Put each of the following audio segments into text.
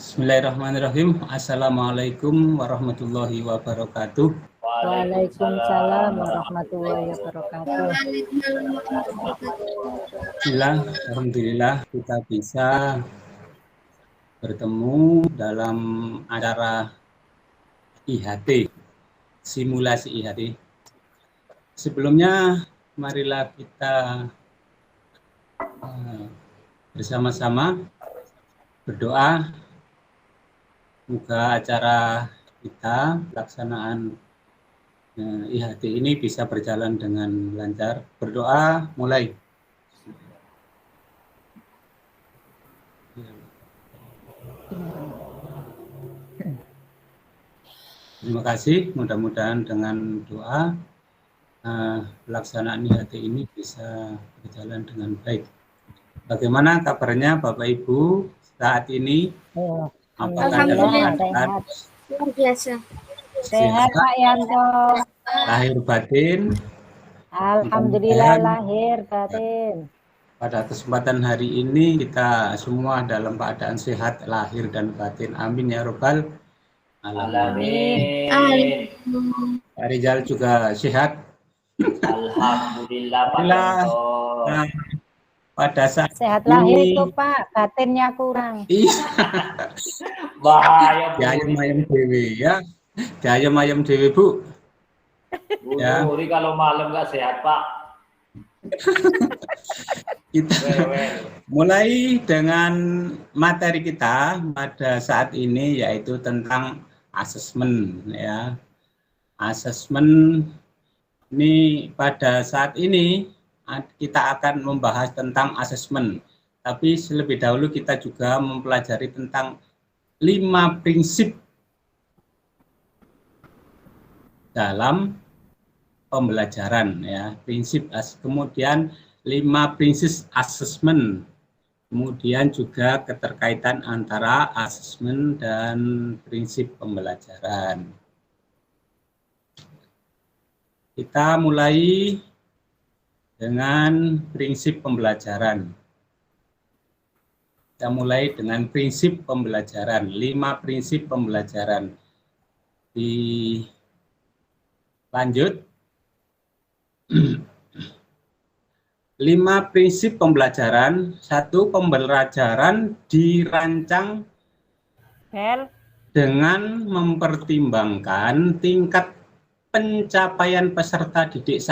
Bismillahirrahmanirrahim. Assalamualaikum warahmatullahi wabarakatuh. Waalaikumsalam warahmatullahi wabarakatuh. Bismillah, alhamdulillah kita bisa bertemu dalam acara IHT, simulasi IHT. Sebelumnya, marilah kita bersama-sama berdoa. Semoga acara kita, pelaksanaan IHT ini bisa berjalan dengan lancar. Berdoa, mulai. Terima kasih, mudah-mudahan dengan doa pelaksanaan IHT ini bisa berjalan dengan baik. Bagaimana kabarnya Bapak Ibu saat ini? Apakah dalam keadaan luar biasa? Sehat Pak Yanto. Lahir batin? Alhamdulillah lahir batin. Pada kesempatan hari ini kita semua dalam keadaan sehat lahir dan batin. Amin ya Rabbal alamin. Pak Rizal juga sehat. Alhamdulillah Pak Yanto. Pada saat sehat lahir itu Pak, batinnya kurang. Iya. Bahaya Bu. Ayam dewi ya. Ayam dewi Bu. Bu Ya. Nuri kalau malam nggak sehat Pak. Kita mulai dengan materi kita pada saat ini yaitu tentang asesmen ya. Asesmen ini pada saat ini kita akan membahas tentang asesmen. Tapi lebih dahulu kita juga mempelajari tentang 5 prinsip dalam pembelajaran ya. Kemudian 5 prinsip asesmen. Kemudian juga keterkaitan antara asesmen dan prinsip pembelajaran. Kita mulai dengan prinsip pembelajaran. Kita mulai dengan prinsip pembelajaran, 5 prinsip pembelajaran. Lanjut. 5 prinsip pembelajaran. 1. Pembelajaran dirancang dengan mempertimbangkan tingkat pencapaian peserta didik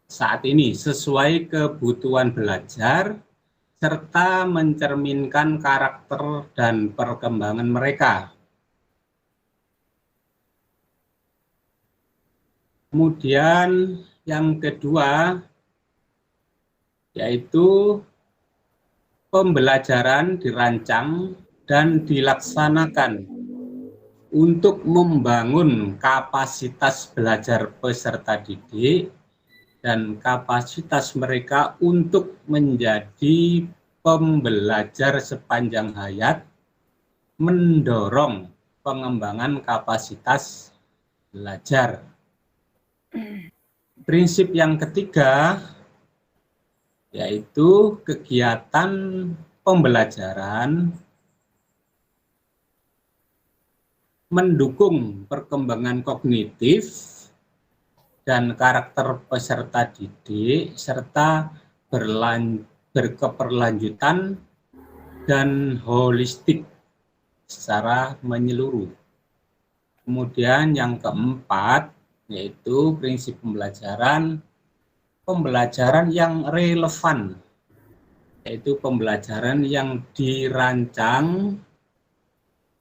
saat ini sesuai kebutuhan belajar serta mencerminkan karakter dan perkembangan mereka. Kemudian yang kedua yaitu pembelajaran dirancang dan dilaksanakan untuk membangun kapasitas belajar peserta didik dan kapasitas mereka untuk menjadi pembelajar sepanjang hayat, mendorong pengembangan kapasitas belajar. Prinsip yang ketiga yaitu kegiatan pembelajaran mendukung perkembangan kognitif dan karakter peserta didik serta berkeberlanjutan dan holistik secara menyeluruh. Kemudian yang keempat yaitu prinsip pembelajaran yang relevan, yaitu pembelajaran yang dirancang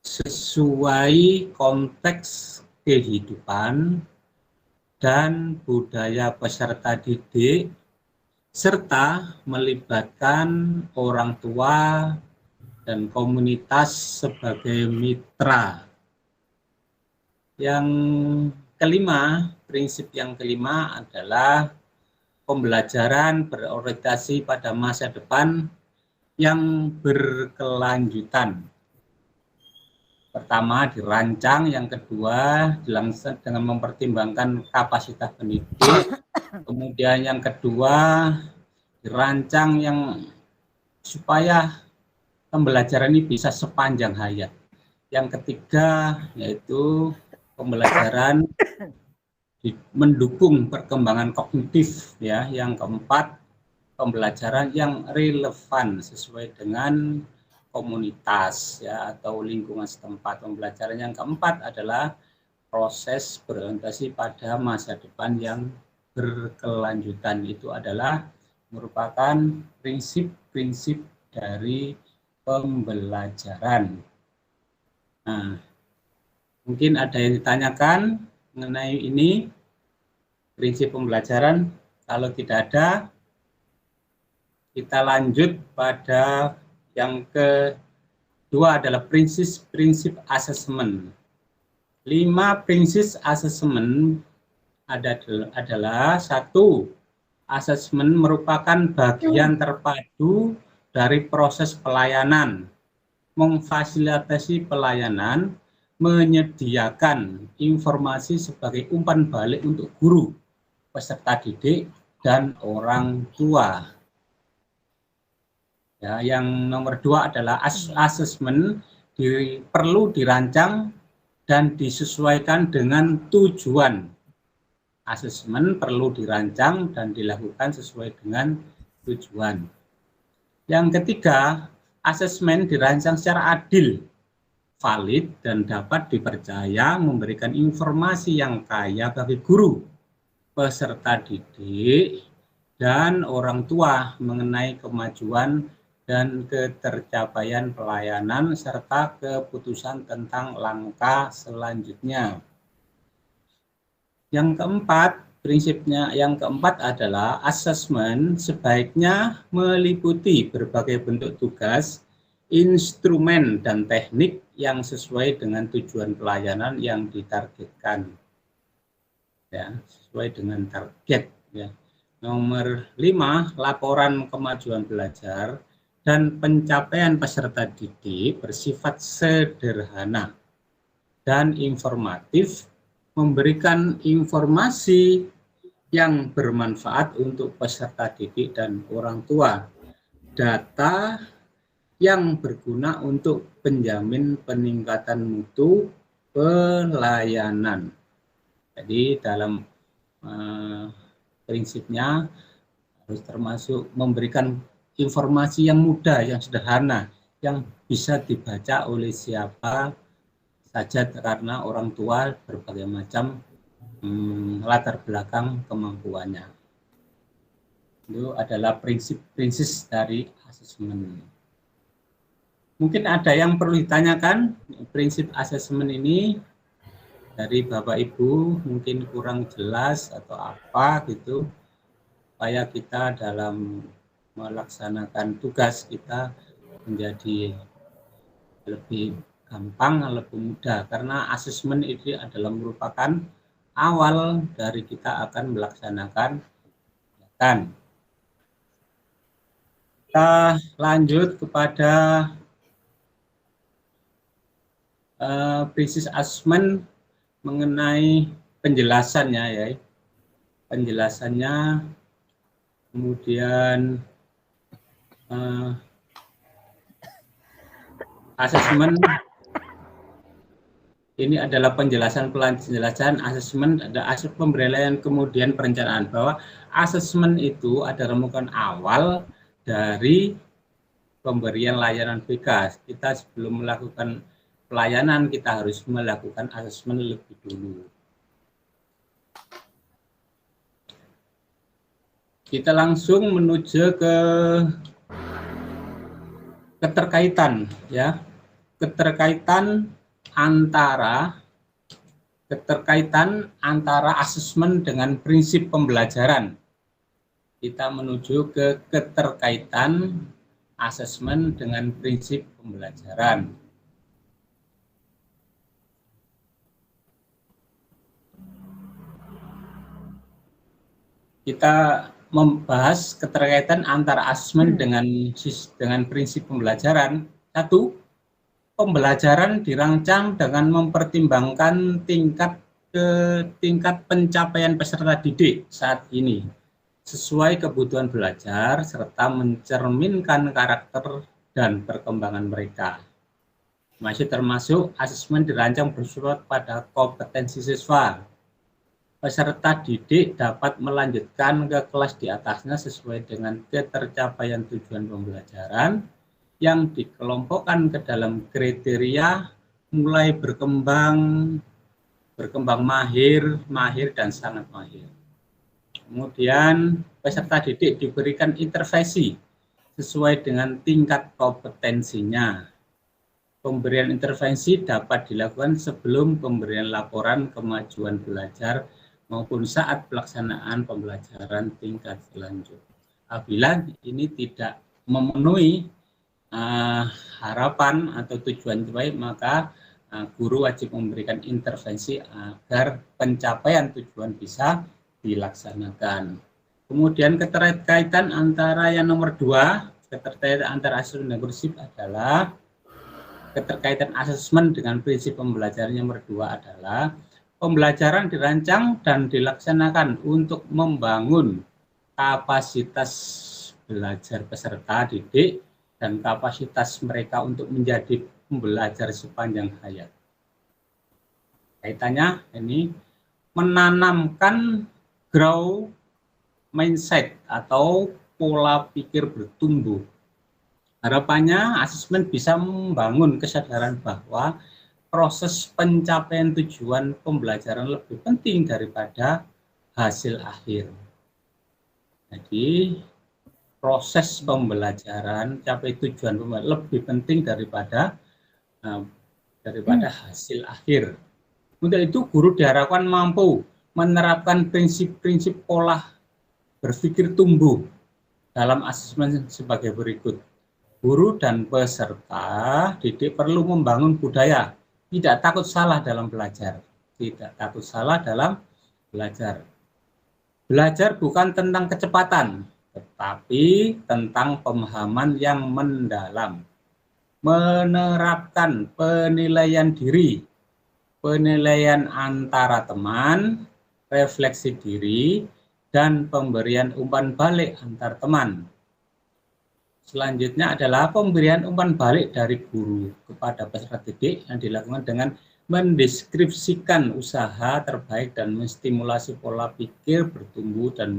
sesuai konteks kehidupan dan budaya peserta didik serta melibatkan orang tua dan komunitas sebagai mitra. Yang kelima, prinsip yang kelima adalah pembelajaran berorientasi pada masa depan yang berkelanjutan. Pertama dirancang, yang kedua dilangsung dengan mempertimbangkan kapasitas pendidik, kemudian yang kedua dirancang yang supaya pembelajaran ini bisa sepanjang hayat. Yang ketiga yaitu pembelajaran mendukung perkembangan kognitif, ya. Yang keempat, pembelajaran yang relevan sesuai dengan komunitas, ya, atau lingkungan setempat. Pembelajaran yang keempat adalah proses berorientasi pada masa depan yang berkelanjutan. Itu adalah merupakan prinsip-prinsip dari pembelajaran. Nah, mungkin ada yang ditanyakan mengenai ini, prinsip pembelajaran. Kalau tidak ada, kita lanjut pada yang kedua adalah prinsip asesmen. 5 prinsip asesmen adalah: 1. Asesmen merupakan bagian terpadu dari proses pelayanan, memfasilitasi pelayanan, menyediakan informasi sebagai umpan balik untuk guru, peserta didik, dan orang tua. Ya, yang nomor 2 adalah asesmen perlu dirancang dan disesuaikan dengan tujuan. Asesmen perlu dirancang dan dilakukan sesuai dengan tujuan. Yang ketiga, asesmen dirancang secara adil, valid, dan dapat dipercaya, memberikan informasi yang kaya bagi guru, peserta didik, dan orang tua mengenai kemajuan dan ketercapaian pelayanan serta keputusan tentang langkah selanjutnya. Yang keempat, prinsipnya yang keempat adalah asesmen sebaiknya meliputi berbagai bentuk tugas, instrumen, dan teknik yang sesuai dengan tujuan pelayanan yang ditargetkan. Ya, sesuai dengan target, ya. Nomor 5, laporan kemajuan belajar dan pencapaian peserta didik bersifat sederhana dan informatif, memberikan informasi yang bermanfaat untuk peserta didik dan orang tua, data yang berguna untuk penjamin peningkatan mutu pelayanan. Jadi dalam prinsipnya harus termasuk memberikan informasi yang mudah, yang sederhana, yang bisa dibaca oleh siapa saja karena orang tua berbagai macam latar belakang kemampuannya. Itu adalah prinsip-prinsip dari asesmen. Mungkin ada yang perlu ditanyakan, prinsip asesmen ini dari Bapak Ibu mungkin kurang jelas atau apa gitu, supaya kita dalam melaksanakan tugas kita menjadi lebih gampang, lebih mudah, karena asesmen itu adalah merupakan awal dari kita akan melaksanakan kegiatan. Kita lanjut kepada prinsip asesmen mengenai penjelasannya, ya. Penjelasannya, kemudian asesmen ini adalah penjelasan asesmen, ada asesmen pemberian, kemudian perencanaan, bahwa asesmen itu adalah merupakan awal dari pemberian layanan BK. Kita sebelum melakukan pelayanan, kita harus melakukan asesmen lebih dulu. Kita langsung menuju ke keterkaitan, ya. Keterkaitan antara asesmen dengan prinsip pembelajaran. Kita menuju ke keterkaitan asesmen dengan prinsip pembelajaran. Kita membahas keterkaitan antara asesmen dengan prinsip pembelajaran. 1. Pembelajaran dirancang dengan mempertimbangkan tingkat pencapaian peserta didik saat ini sesuai kebutuhan belajar serta mencerminkan karakter dan perkembangan mereka. Masih termasuk asesmen dirancang bersifat pada kompetensi siswa. Peserta didik dapat melanjutkan ke kelas di atasnya sesuai dengan ketercapaian tujuan pembelajaran yang dikelompokkan ke dalam kriteria mulai berkembang mahir, dan sangat mahir. Kemudian peserta didik diberikan intervensi sesuai dengan tingkat kompetensinya. Pemberian intervensi dapat dilakukan sebelum pemberian laporan kemajuan belajar maupun saat pelaksanaan pembelajaran tingkat selanjut. Apabila ini tidak memenuhi harapan atau tujuan terbaik, maka guru wajib memberikan intervensi agar pencapaian tujuan bisa dilaksanakan. Kemudian keterkaitan antara yang nomor 2, keterkaitan antara asesmen dan prinsip adalah keterkaitan asesmen dengan prinsip pembelajaran yang nomor 2 adalah pembelajaran dirancang dan dilaksanakan untuk membangun kapasitas belajar peserta didik dan kapasitas mereka untuk menjadi pembelajar sepanjang hayat. Kaitannya ini menanamkan grow mindset atau pola pikir bertumbuh. Harapannya asesmen bisa membangun kesadaran bahwa proses pencapaian tujuan pembelajaran lebih penting daripada hasil akhir. Jadi proses pembelajaran capai tujuan lebih penting daripada hasil akhir. Untuk itu guru diharapkan mampu menerapkan prinsip-prinsip pola berpikir tumbuh dalam asesmen sebagai berikut. Guru dan peserta didik perlu membangun budaya tidak takut salah dalam belajar. Tidak takut salah dalam belajar. Belajar bukan tentang kecepatan, tetapi tentang pemahaman yang mendalam. Menerapkan penilaian diri, penilaian antara teman, refleksi diri, dan pemberian umpan balik antar teman. Selanjutnya adalah pemberian umpan balik dari guru kepada peserta didik yang dilakukan dengan mendeskripsikan usaha terbaik dan menstimulasi pola pikir bertumbuh dan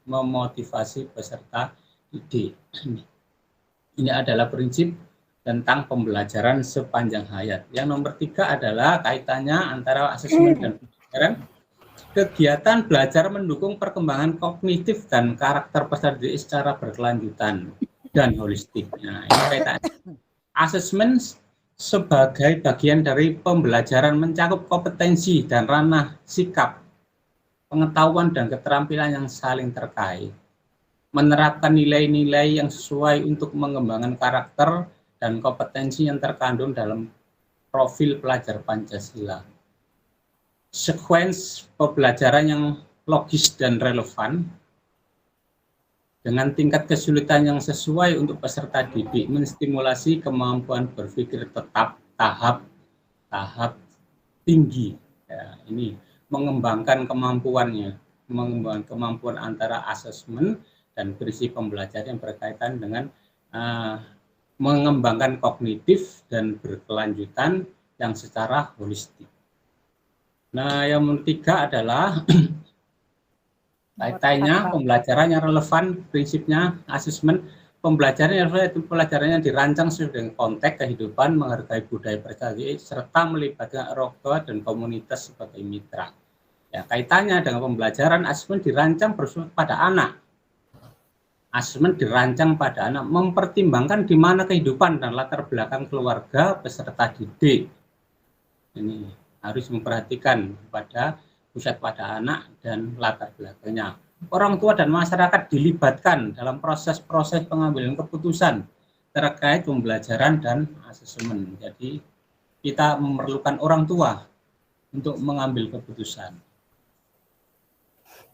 memotivasi peserta didik. Ini adalah prinsip tentang pembelajaran sepanjang hayat. Yang nomor 3 adalah kaitannya antara asesmen dan pembelajaran. Kegiatan belajar mendukung perkembangan kognitif dan karakter peserta didik secara berkelanjutan dan holistik. Nah, ini kaitannya. Asesmen sebagai bagian dari pembelajaran mencakup kompetensi dan ranah sikap, pengetahuan dan keterampilan yang saling terkait. Menerapkan nilai-nilai yang sesuai untuk mengembangkan karakter dan kompetensi yang terkandung dalam profil pelajar Pancasila. Sekuens pembelajaran yang logis dan relevan, dengan tingkat kesulitan yang sesuai untuk peserta didik, menstimulasi kemampuan berpikir tetap tahap tinggi. Ya, ini mengembangkan kemampuannya, mengembangkan kemampuan antara asesmen dan prinsip pembelajaran yang berkaitan dengan mengembangkan kognitif dan berkelanjutan yang secara holistik. Nah, yang ketiga adalah kaitannya pembelajaran yang relevan, prinsipnya asesmen pembelajaran yang relevan itu pelajaran yang dirancang sesuai dengan konteks kehidupan, menghargai budaya percaya serta melibatkan orang tua dan komunitas sebagai mitra. Ya, kaitannya dengan pembelajaran asesmen dirancang bersifat pada anak. Asesmen dirancang pada anak, mempertimbangkan di mana kehidupan dan latar belakang keluarga peserta didik. Ini harus memperhatikan pusat pada anak dan latar belakangnya. Orang tua dan masyarakat dilibatkan dalam proses-proses pengambilan keputusan terkait pembelajaran dan asesmen. Jadi kita memerlukan orang tua untuk mengambil keputusan.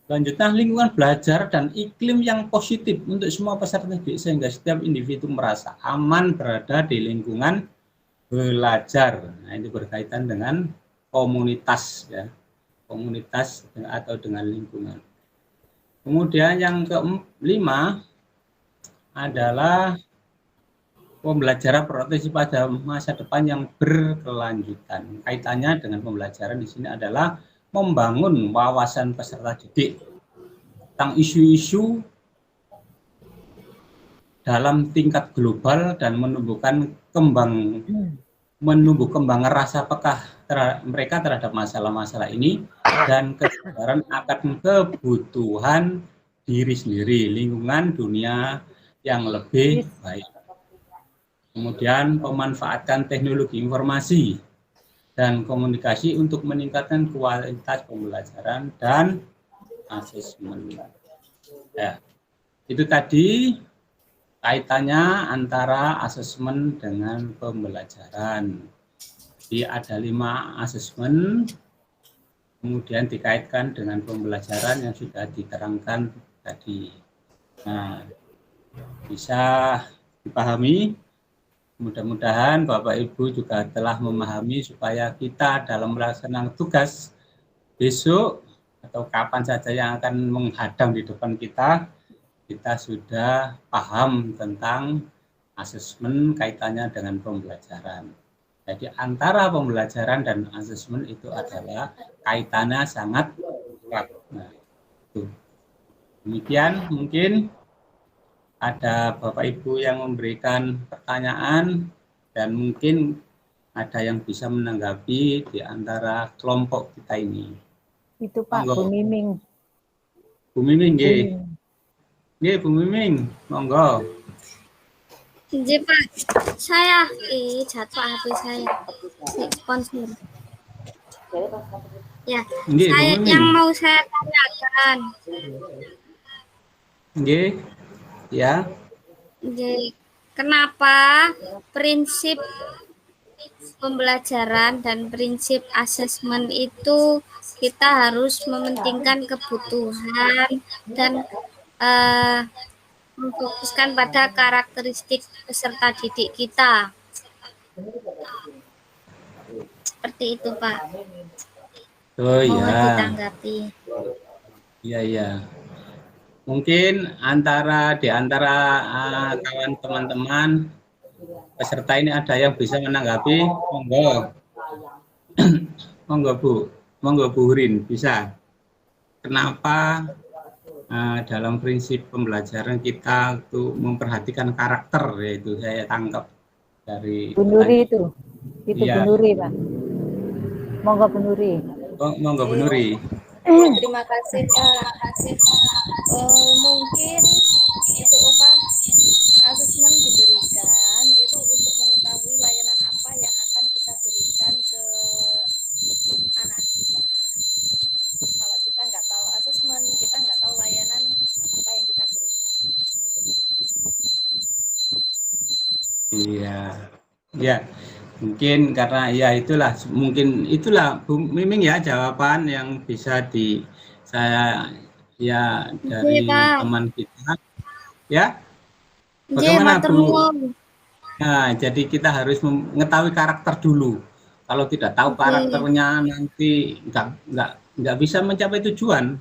Selanjutnya, lingkungan belajar dan iklim yang positif untuk semua peserta didik sehingga setiap individu merasa aman berada di lingkungan belajar. Nah, ini berkaitan dengan komunitas, ya. Komunitas atau dengan lingkungan. Kemudian yang kelima adalah pembelajaran berorientasi pada masa depan yang berkelanjutan. Kaitannya dengan pembelajaran di sini adalah membangun wawasan peserta didik tentang isu-isu dalam tingkat global dan menumbuh kembang rasa peka mereka terhadap masalah-masalah ini dan kesadaran akan kebutuhan diri sendiri, lingkungan dunia yang lebih baik. Kemudian pemanfaatkan teknologi informasi dan komunikasi untuk meningkatkan kualitas pembelajaran dan asesmen. Ya, itu tadi kaitannya antara asesmen dengan pembelajaran. Jadi ada 5 asesmen, kemudian dikaitkan dengan pembelajaran yang sudah diterangkan tadi. Nah, bisa dipahami. Mudah-mudahan Bapak Ibu juga telah memahami supaya kita dalam melaksanakan tugas besok atau kapan saja yang akan menghadang di depan kita sudah paham tentang asesmen kaitannya dengan pembelajaran. Jadi antara pembelajaran dan asesmen itu adalah kaitannya sangat erat. Nah, itu. Demikian mungkin ada Bapak Ibu yang memberikan pertanyaan dan mungkin ada yang bisa menanggapi di antara kelompok kita ini. Itu Pak, Monggo. Bu Miming. Bu Miming, nggih. Nggih, Bu Miming, monggo. Nggih, Pak. Saya jatuh HP saya. Sponsor. Ya, Nggih, Bu saya Miming. yang mau saya tanyakan. Nggih. Ya. Nggih, kenapa prinsip pembelajaran dan prinsip asesmen itu kita harus mementingkan kebutuhan dan memfokuskan pada karakteristik peserta didik kita. Seperti itu, Pak. Oh Mohon ya. ditanggapi. Iya. Mungkin di antara kawan teman-teman peserta ini ada yang bisa menanggapi, monggo. Monggo Bu Hurin, bisa. Kenapa dalam prinsip pembelajaran kita untuk memperhatikan karakter, yaitu saya tangkap dari Bu Nuri itu Iya. Bu Nuri, Pak. Monggo Bu Nuri. Monggo Bu Nuri. Terima kasih Pak. Mungkin itu asesmen diberikan itu untuk mengetahui layanan apa yang akan kita berikan ke anak kita. Kalau kita nggak tahu asesmen, kita nggak tahu layanan apa yang kita berikan. Mungkin gitu. Iya. Ya. Mungkin karena ya mungkin itulah Bu Miming ya jawaban yang bisa saya ya dari teman kita. Ya. Bagaimana Bu? Nah, jadi kita harus mengetahui karakter dulu. Kalau tidak tahu karakternya nanti nggak bisa mencapai tujuan.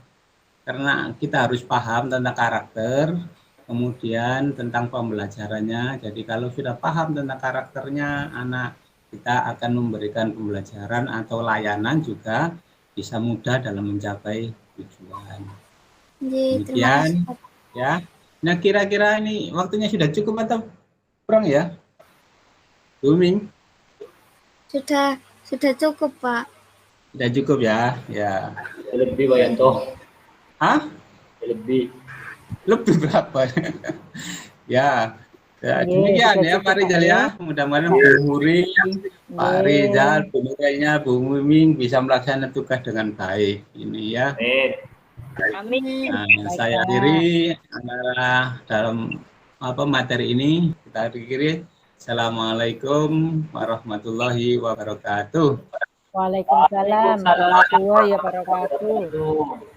Karena kita harus paham tentang karakter, kemudian tentang pembelajarannya. Jadi kalau sudah paham tentang karakternya, kita akan memberikan pembelajaran atau layanan juga bisa mudah dalam mencapai tujuan. Demikian ya. Nah, kira-kira ini waktunya sudah cukup atau kurang ya? Booming? Sudah cukup, Pak. Sudah cukup ya. Ya. Lebih Pak Yanto. Hah? Lebih berapa? Ya. Ya, demikian ya Pak Rizal ya. Mudah-mudahan Bu Hurin, Pak Rizal, Bu Nurainya, Bu Miming bisa melaksanakan tugas dengan baik. Ini ya. Amin. Nah, saya akhiri dalam materi ini kita akhiri. Assalamualaikum warahmatullahi wabarakatuh. Waalaikumsalam warahmatullahi wabarakatuh.